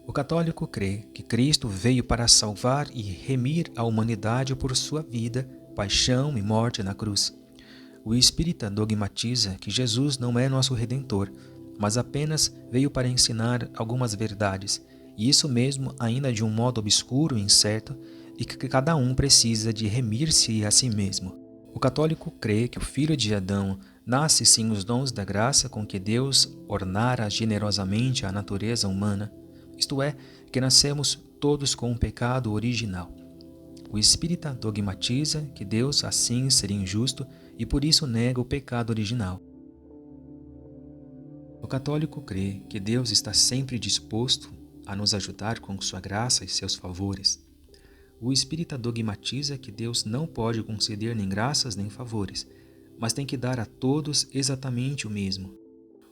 O católico crê que Cristo veio para salvar e remir a humanidade por sua vida, paixão e morte na cruz. O espírita dogmatiza que Jesus não é nosso redentor, mas apenas veio para ensinar algumas verdades, e isso mesmo ainda de um modo obscuro e incerto, e que cada um precisa de remir-se a si mesmo. O católico crê que o filho de Adão nasce sem os dons da graça com que Deus ornara generosamente a natureza humana, isto é, que nascemos todos com um pecado original. O espírita dogmatiza que Deus assim seria injusto e por isso nega o pecado original. O católico crê que Deus está sempre disposto a nos ajudar com sua graça e seus favores. O espírita dogmatiza que Deus não pode conceder nem graças nem favores, mas tem que dar a todos exatamente o mesmo.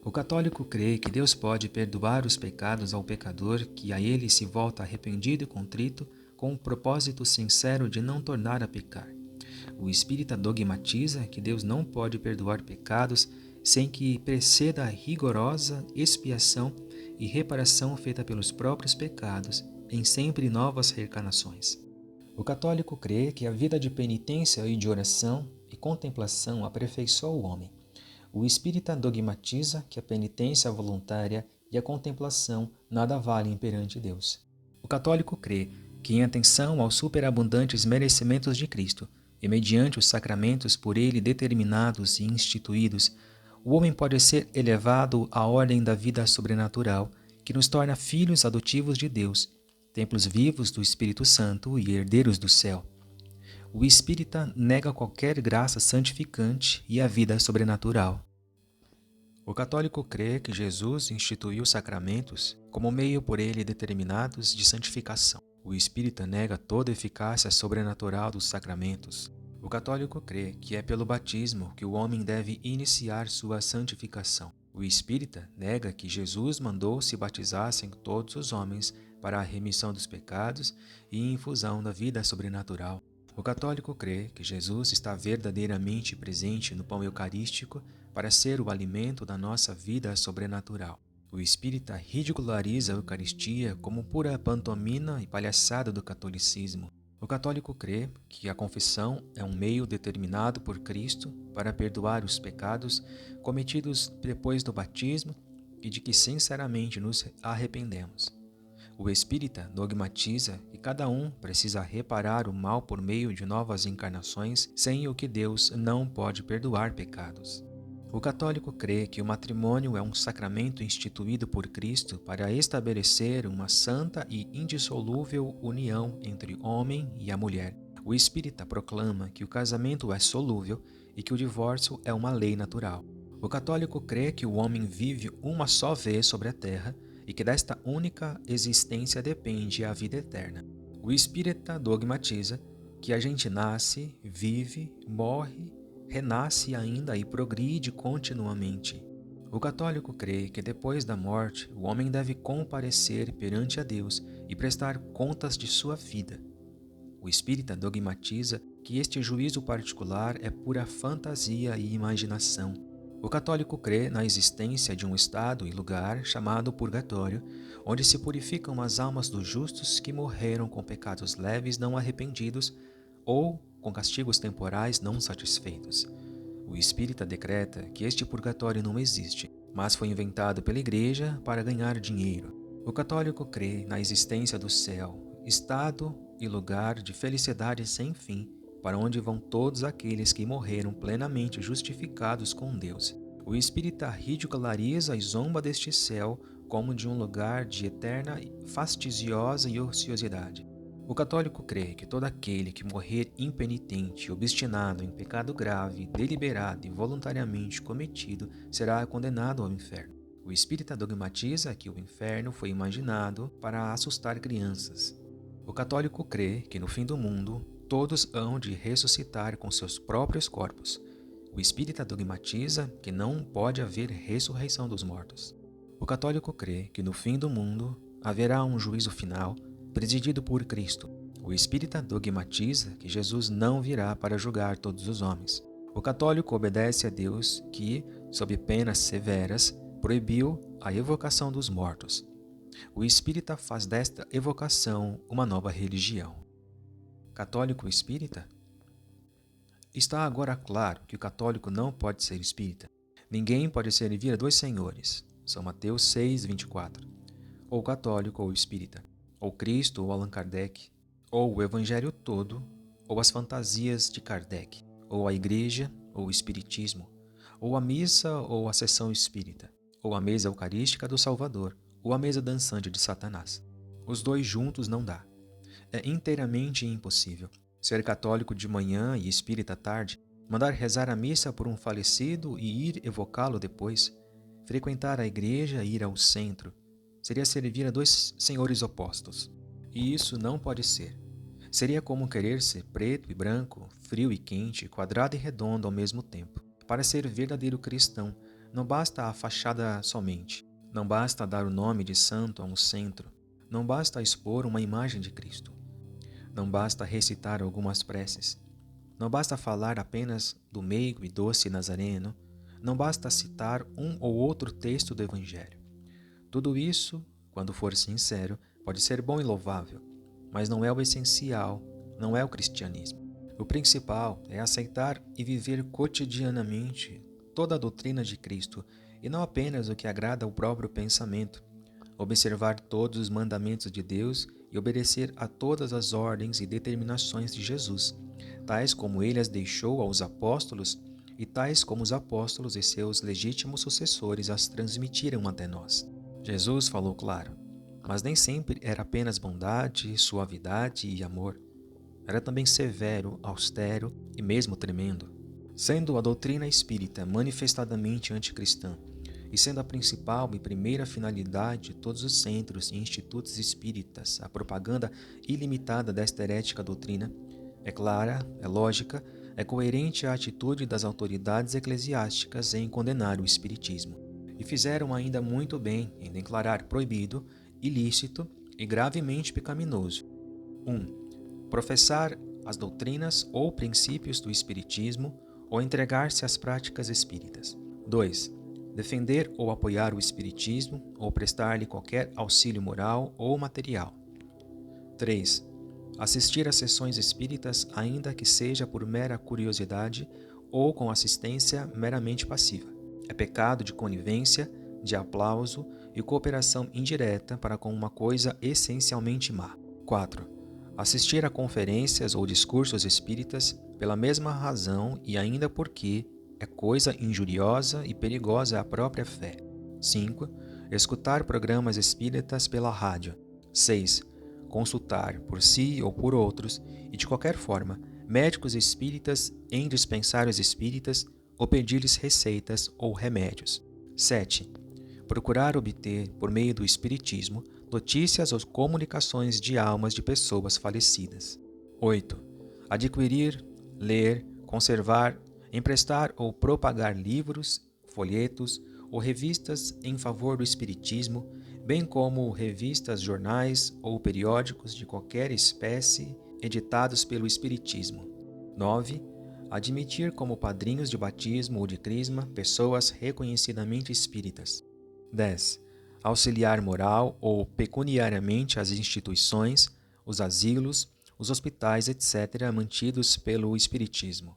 O católico crê que Deus pode perdoar os pecados ao pecador que a ele se volta arrependido e contrito com o propósito sincero de não tornar a pecar. O espírita dogmatiza que Deus não pode perdoar pecados sem que preceda a rigorosa expiação e reparação feita pelos próprios pecados em sempre novas reencarnações. O católico crê que a vida de penitência e de oração e contemplação aperfeiçoa o homem. O espírita dogmatiza que a penitência voluntária e a contemplação nada valem perante Deus. O católico crê que, em atenção aos superabundantes merecimentos de Cristo e mediante os sacramentos por ele determinados e instituídos, o homem pode ser elevado à ordem da vida sobrenatural, que nos torna filhos adotivos de Deus, templos vivos do Espírito Santo e herdeiros do céu. O espírita nega qualquer graça santificante e a vida sobrenatural. O católico crê que Jesus instituiu sacramentos como meio por ele determinados de santificação. O espírita nega toda a eficácia sobrenatural dos sacramentos. O católico crê que é pelo batismo que o homem deve iniciar sua santificação. O espírita nega que Jesus mandou se batizassem todos os homens para a remissão dos pecados e infusão da vida sobrenatural. O católico crê que Jesus está verdadeiramente presente no pão eucarístico para ser o alimento da nossa vida sobrenatural. O espírita ridiculariza a Eucaristia como pura pantomima e palhaçada do catolicismo. O católico crê que a confissão é um meio determinado por Cristo para perdoar os pecados cometidos depois do batismo e de que sinceramente nos arrependemos. O espírita dogmatiza que cada um precisa reparar o mal por meio de novas encarnações, sem o que Deus não pode perdoar pecados. O católico crê que o matrimônio é um sacramento instituído por Cristo para estabelecer uma santa e indissolúvel união entre o homem e a mulher. O espírita proclama que o casamento é solúvel e que o divórcio é uma lei natural. O católico crê que o homem vive uma só vez sobre a terra e que desta única existência depende a vida eterna. O espírita dogmatiza que a gente nasce, vive, morre, renasce ainda e progride continuamente. O católico crê que depois da morte o homem deve comparecer perante a Deus e prestar contas de sua vida. O espírita dogmatiza que este juízo particular é pura fantasia e imaginação. O católico crê na existência de um estado e lugar chamado purgatório, onde se purificam as almas dos justos que morreram com pecados leves não arrependidos ou com castigos temporais não satisfeitos. O espírita decreta que este purgatório não existe, mas foi inventado pela Igreja para ganhar dinheiro. O católico crê na existência do céu, estado e lugar de felicidade sem fim, para onde vão todos aqueles que morreram plenamente justificados com Deus. O espírita ridiculariza e zomba deste céu como de um lugar de eterna fastidiosa e ociosidade. O católico crê que todo aquele que morrer impenitente e obstinado em pecado grave, deliberado e voluntariamente cometido será condenado ao inferno. O espírita dogmatiza que o inferno foi imaginado para assustar crianças. O católico crê que no fim do mundo todos hão de ressuscitar com seus próprios corpos. O espírita dogmatiza que não pode haver ressurreição dos mortos. O católico crê que no fim do mundo haverá um juízo final presidido por Cristo. O espírita dogmatiza que Jesus não virá para julgar todos os homens. O católico obedece a Deus que, sob penas severas, proibiu a evocação dos mortos. O espírita faz desta evocação uma nova religião. Católico espírita? Está agora claro que o católico não pode ser espírita. Ninguém pode servir a dois senhores. São Mateus 6, 24. Ou católico ou espírita. Ou Cristo ou Allan Kardec. Ou o evangelho todo, ou as fantasias de Kardec. Ou a igreja, ou o espiritismo. Ou a missa ou a sessão espírita. Ou a mesa eucarística do Salvador. Ou a mesa dançante de Satanás. Os dois juntos não dá. É inteiramente impossível. Ser católico de manhã e espírita à tarde, mandar rezar a missa por um falecido e ir evocá-lo depois, frequentar a igreja e ir ao centro, seria servir a dois senhores opostos. E isso não pode ser. Seria como querer ser preto e branco, frio e quente, quadrado e redondo ao mesmo tempo. Para ser verdadeiro cristão, não basta a fachada somente. Não basta dar o nome de santo a um centro. Não basta expor uma imagem de Cristo. Não basta recitar algumas preces. Não basta falar apenas do meigo e doce Nazareno. Não basta citar um ou outro texto do Evangelho. Tudo isso, quando for sincero, pode ser bom e louvável, mas não é o essencial, não é o cristianismo. O principal é aceitar e viver cotidianamente toda a doutrina de Cristo e não apenas o que agrada ao próprio pensamento. Observar todos os mandamentos de Deus e obedecer a todas as ordens e determinações de Jesus, tais como ele as deixou aos apóstolos e tais como os apóstolos e seus legítimos sucessores as transmitiram até nós. Jesus falou claro, mas nem sempre era apenas bondade, suavidade e amor. Era também severo, austero e mesmo tremendo. Sendo a doutrina espírita manifestadamente anticristã, e sendo a principal e primeira finalidade de todos os centros e institutos espíritas a propaganda ilimitada desta herética doutrina, é clara, é lógica, é coerente a atitude das autoridades eclesiásticas em condenar o espiritismo. E fizeram ainda muito bem em declarar proibido, ilícito e gravemente pecaminoso: 1. Professar as doutrinas ou princípios do espiritismo ou entregar-se às práticas espíritas. 2. Defender ou apoiar o espiritismo ou prestar-lhe qualquer auxílio moral ou material. 3. Assistir a sessões espíritas, ainda que seja por mera curiosidade ou com assistência meramente passiva. É pecado de conivência, de aplauso e cooperação indireta para com uma coisa essencialmente má. 4. Assistir a conferências ou discursos espíritas pela mesma razão e ainda porque é coisa injuriosa e perigosa à própria fé. 5. Escutar programas espíritas pela rádio. 6. Consultar, por si ou por outros, e de qualquer forma, médicos espíritas em dispensários espíritas ou pedir-lhes receitas ou remédios. 7. Procurar obter, por meio do espiritismo, notícias ou comunicações de almas de pessoas falecidas. 8. Adquirir, ler, conservar, emprestar ou propagar livros, folhetos ou revistas em favor do espiritismo, bem como revistas, jornais ou periódicos de qualquer espécie editados pelo espiritismo. 9. Admitir como padrinhos de batismo ou de crisma pessoas reconhecidamente espíritas. 10. Auxiliar moral ou pecuniariamente as instituições, os asilos, os hospitais, etc., mantidos pelo espiritismo.